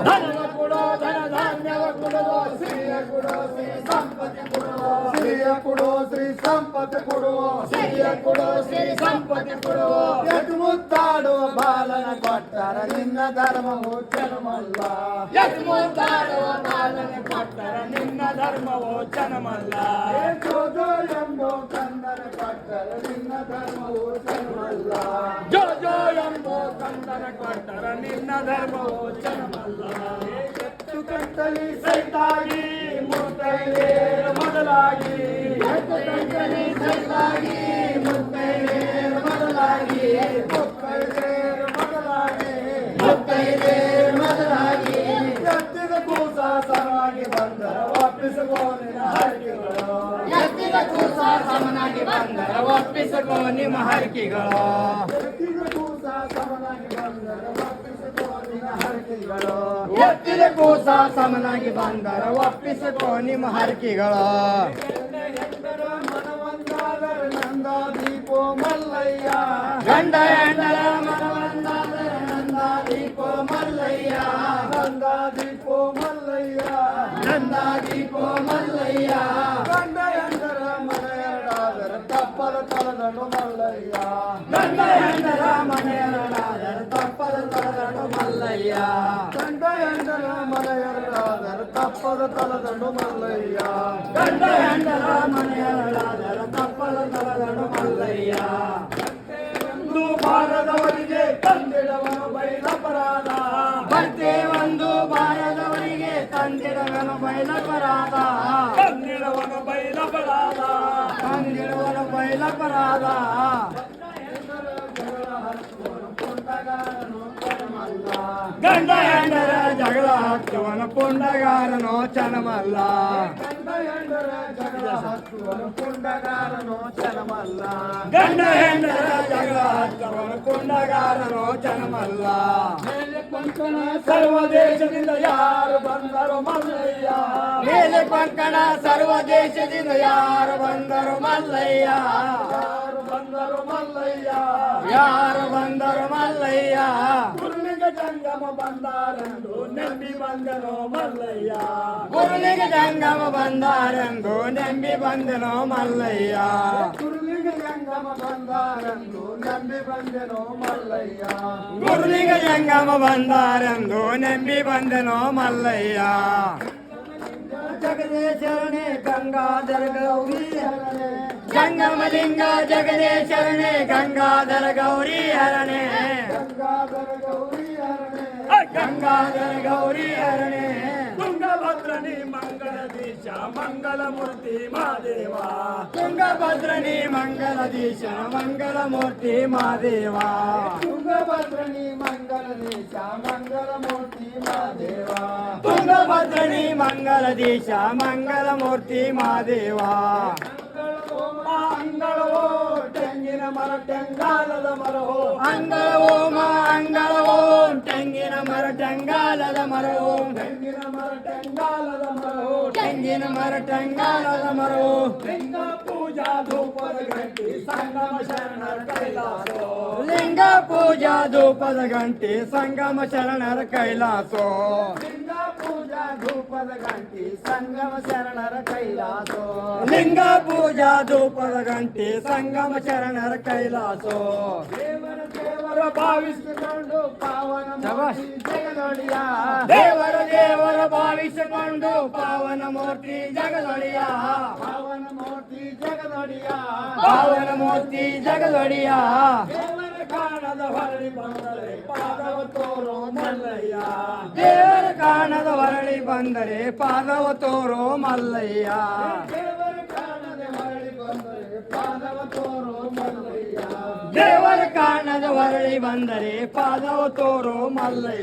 ಧನವ ಕೊಡೋ ಧನ ಧಾನ್ಯವ ಕೊಡೋ ಸಿರಿಯ ಕೊಡೋ ಶ್ರೀ ಸಂಪತ್ತಿ ಕೊಡುವ ಸಿರಿಯ ಕೊಡೋ ಶ್ರೀ ಸಂಪತ್ತಿ ಕೊಡುವ ಸಿರಿಯ ಕೊಡೋ ಶ್ರೀ ಸಂಪತ್ತಿ ಕೊಡುವ ಎದ್ದು ಮುತ್ತಾಡುವ ಬಾಲನ ಕೊಟ್ಟರ ನಿನ್ನ ಧರ್ಮವು ಜನಮಲ್ಲ ಎದ್ದು ಮುತ್ತಾಡುವ ಬಾಲನ ಕೊಟ್ಟರ ನಿನ್ನ ಧರ್ಮವು ಜನಮಲ್ಲ ಜೋ ಎಂಬೋ ಕಂದನ ಕೊಟ್ಟರ ನಿನ್ನ ಧರ್ಮವು ಜನಮಲ್ಲ ಜೋ ಎಂಬೋ ಕಂದನ ಕೊಟ್ಟರ ನಿನ್ನ ಧರ್ಮವು ಜನಮಲ್ಲ ಎತ್ತು ಕಟ್ಟಲಿ ಸೈತಾಗಿ ಮುತ್ತೈದೇರ ಮೊದಲಾಗಿ ಎತ್ತು ಕಟ್ಟಲಿ ಸೈತಾಗಿ ಮುತ್ತೈದೇರ ಮೊದಲಾಗಿ ಮುತ್ತೈದೇರ ಮೊದಲಾಗಿ ಮುತ್ತೈದೇರ ಮೊದಲಾಗಿ ಎತ್ತಿದ ಕೂಸ ಸಮನಾಗಿ ಬಂದರ ಒಪ್ಪಿಸಗೋ ನಿನ್ನ ಹರಕೆಗಳು ಎತ್ತಿದ ಕೂಸ ಸಮನಾಗಿ ಬಂದರ ಒಪ್ಪಿಸಗೋ ನಿಮ್ಮ ಹರಕೆಗಳು ಎತ್ತಿದ ಕೂಸ ಸಮನಾಗಿ ಬಂದರ ಒಪ್ಪಿಸಗೋ ನಿನ್ನ ಹರಕೆಗಳು ಎತ್ತಿದ ಕೂಸ ಸಮನಾಗಿ ಬಂದರ ಒಪ್ಪಿಸಗೋ ನಿಮ್ಮ ಹರಕೆಗಳು ಮನವಂದಾದರ ನಂದ ದೀಪೋ ಮಲ್ಲಯ್ಯ ಗಂಡ ಹೆಂಡರ ಮನವಂದಾದರ ನಂದ ದೀಪೋ ಮಲ್ಲಯ್ಯ ನಂದ ದೀಪೋ ಮಲ್ಲಯ್ಯ ನಂದ ದೀಪೋ ಮಲ್ಲಯ್ಯ ಗಂಡ ಹೆಂಡರ ಮನ ಎರಡಾದರ ತಪ್ಪದ ತಲದನು ಮಲ್ಲಯ್ಯ ಗಂಡ ಹೆಂಡರ ಮನ ಎರಡಾದರ ತಪ್ಪದ ತಲದನು ಮಲ್ಲಯ್ಯ ಗಂಡ ಹೆಂಡರ ಮನ ಎರಡಾದರ ತಪ್ಪದ ತಲದನು ಮಲ್ಲಯ್ಯ ಗಂಡ ಹೆಂಡರ ಮನ ಎರಡಾದರ ತಪ್ಪದ ತಲದನು ಮಲ್ಲಯ್ಯ ಒಂದು ಬಾರದವರಿಗೆ ತಂದಿಡವನು ಬಯಲಪರಾಧ ಮತ್ತೆ ಒಂದು ಬಾರದವರಿಗೆ ತಂದಿಡವನು ಬಯಲಪರಾಧ ತಂದಿಡವನು ಬಯಲಪರಾಧ ತಂದಿಡವನು ಬಯಲಪರಾಧ ಗಂಡ ಹೆಂಡರ ಜಗಳ ಹಚ್ಚುವನು ಪುಂಡಗಾರನೋ ಚನಮಲ್ಲ ಗಂಡ ಹೆಂಡರ ಜಗಳ ಹಚ್ಚುವನು ಪುಂಡಗಾರನೋ ಚನಮಲ್ಲ ಗಂಡ ಹೆಂಡರ ಜಗಳ ಹಚ್ಚುವನು ಪುಂಡಗಾರನೋ ಚನಮಲ್ಲ ಮೇಲೆ ಕೊಂಕಣ ಸರ್ವ ದೇಶದಿಂದ ಯಾರು ಬಂದರು ಮಲ್ಲಯ್ಯ ಮೇಲೆ ಕೊಂಕಣ ಸರ್ವ ದೇಶದಿಂದ ಯಾರು ಬಂದರು ಮಲ್ಲಯ್ಯ ಯಾರು ಬಂದರು ಮಲ್ಲಯ್ಯ ಯಾರು ಬಂದರು ಮಲ್ಲಯ್ಯ ಗುರುಲಿಂಗ ಜಂಗಮ ಬಂದಾರೆಂದು ನಂಬಿ ಬಂದನೋ ಮಲ್ಲಯ್ಯ ಗುರುಲಿಂಗ ಜಂಗಮ ಬಂದಾರೆಂದು ನಂಬಿ ಬಂದನೋ ಮಲ್ಲಯ್ಯ ಗುರುಲಿಂಗ ಜಂಗಮ ಬಂದಾರೆಂದು ನಂಬಿ ಬಂದನೋ ಮಲ್ಲಯ್ಯ ಗುರುಲಿಂಗ ಜಂಗಮ ಬಂದಾರೆಂದು ನಂಬಿ ಬಂದನೋ ಮಲ್ಲಯ್ಯ ಜಗದೇಶರಣೆ ಗಂಗಾಧರ ಗೌರಿ ಹರಣೆ ಜಂಗಮಲಿಂಗ ಜಗದೇಶರಣೆ ಗಂಗಾಧರ ಗೌರಿ ಹರಣೆ ಗಂಗಾಧರ ಗೌರಿ ಹರಣೆ ಗಂಗಾಧರ ಗೌರಿ ಹರಣೆ ತುಂಗಭದ್ರನಿ ಮಂಗಳ ದೀಶ ಮಂಗಲ ಮೂರ್ತಿ ಮಾದೇವ ತುಂಗಭದ್ರನಿ ಮಂಗಲ ದೀಶ ಮಂಗಲ ಮೂರ್ತಿ ಮಾದೇವ ತುಂಗಭದ್ರನಿ ಮಂಗಲ ದೀಶ ಮಂಗಲ ಮೂರ್ತಿ ಮಾದೇವ ತುಂಗಭದ್ರನಿ ಮಂಗಲ ದೀಶ ಮಂಗಲ ಮೂರ್ತಿ ಮಾದೇವ ಅಂಗಳವೋ ತೆಂಗಿನ ಮರ ಟೆಂಗಾಲದ ಮರವೋ ಅಂಗಳವೋ ಅಂಗಳವೋ ತೆಂಗಿನ ಮರ ಟೆಂಗಾಲದ ಮರವೋ ತೆಂಗಿನ ಮರ ಟೆಂಗಾಲದ ಮರವೋ ತೆಂಗಿನ ಮರ ಟೆಂಗಾಲದ ಮರವೋ ಲಿಂಗ ಪೂಜಾ ಧೂಪದ ಗಂಟೆ ಸಂಗಮ ಶರಣರ ಕೈಲಾಸೋ ಲಿಂಗ ಪೂಜಾ ಧೂಪದ ಗಂಟೆ ಸಂಗಮ ಶರಣರ ಕೈಲಾಸೋ ಲಿಂಗ ಪೂಜಾ ಧೂಪದ ಗಂಟೆ ಸಂಗಮ ಶರಣರ ಕೈಲಾಸೋ ಲಿಂಗ ಪೂಜಾ ಧೂಪದ ಗಂಟೆ ಸಂಗಮ ಶರಣರ ಕೈಲಾಸೋ ದೇವರ ದೇವರ ಭಾವಿಸಿಕೊಂಡು ಪಾವನ ಜಗದೊಡೆಯ ದೇವರ ದೇವರ ಭಾವಿಸಿಕೊಂಡು ಪಾವನ ಮೂರ್ತಿ ಜಗದೊಡೆಯ ಪಾವನ ಮೂರ್ತಿ ಜಗದೊಡೆಯ ಪಾವನ ಮೂರ್ತಿ ಜಗದೊಡೆಯ ದೇವರ ಕಾಣದ ಹೊರಳಿ ಬಂದರೆ ಪಾದವ ತೋರೋ ಮಲ್ಲಯ್ಯ ದೇವರ ಕಾಣದ ಹೊರಳಿ ಬಂದರೆ ಪಾದವ ತೋರೋ ಮಲ್ಲಯ್ಯ ದೇವರ ಕಾಣದ ಹೊರಳಿ ಬಂದರೆ ಪಾದವ ತೋರೋ ಮಲ್ಲಯ್ಯ ದೇವರ ಕಾಣದ ಹೊರಳಿ ಬಂದರೆ ಪಾದವ ತೋರೋ ಮಲ್ಲಯ್ಯ